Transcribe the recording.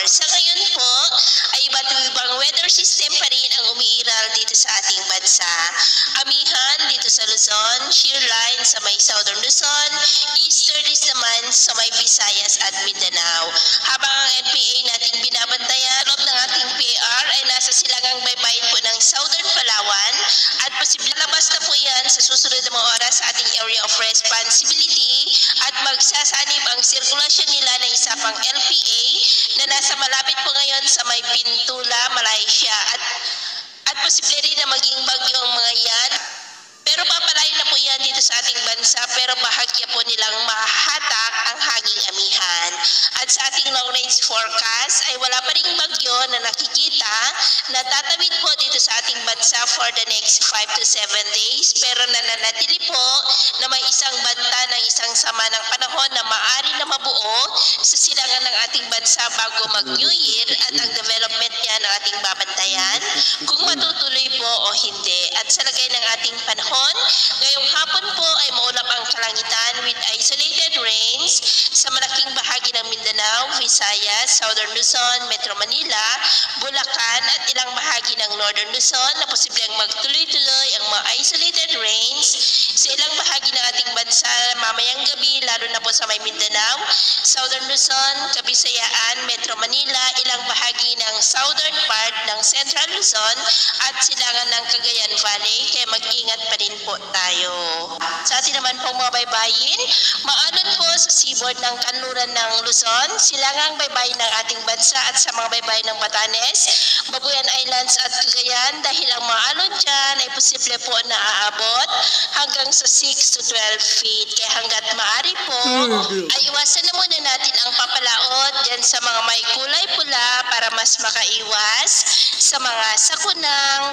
Sa ngayon po, ay iba't ibang weather system pa rin ang umiiral dito sa ating bansa. Amihan dito sa Luzon, shear line sa may Southern Luzon, easterlies naman sa may Visayas at Mindanao. Habang ang NPA nating binabantayan, loob ng ating PAR ay nasa silangang baybayin po ng Southern Palawan at posibleng labas na po yan sa susunod na mga oras sa ating area of responsibility at magsasanib ang sirkulasyon nila ng isa pang LPA na nasa malapit po ngayon sa may Pintula, Malaysia at posible rin na maging bagyo ang mga yan. Pero papalayo na po yan dito sa ating bansa, pero bahagya po nilang mahahatak ang hanging amihan. At sa ating long range forecast ay wala pa ring bagyo na nakikita na tatawid po dito sa ating bansa for the next 5 to 7 days. Pero nananatili po na may isang banta ng isang sama ng panahon na maaari na mabuo sa silangan ng ating bansa bago mag-New Year at ang development niya ng ating babantayan kung matutuloy po o hindi. At sa lagay ng ating panahon, ngayong hapon po ay maulap ang kalangitan with isolated rains sa malaking bahagi ng Mindanao, Visayas, Southern Luzon, Metro Manila, Bulacan at ilang bahagi ng Northern Luzon na posibleng magtuloy-tuloy ang mga isolated rains sa ilang bahagi ng ating bansa mamayang gabi, lalo na po sa may Mindanao, Southern Luzon, Kabisayaan, Metro Manila, ilang bahagi ng southern part ng Central Luzon at silangan ng Cagayan Valley, kaya mag-ingat pa rin po tayo. Sa atin naman pong mga baybayin, maalon po sa seaboard ng kanluran ng Luzon, silangang baybayin ng ating bansa at sa mga baybayin ng Batanes, Babuyan Islands at Cagayan dahil ang maalon dyan ay posible po na aabot hanggang sa 6 to 12 feet. Kaya hanggat maaari po, ay iwasan na muna natin ang papalaot dyan sa mga may kulay pula para mas makaiwas sa mga sakunang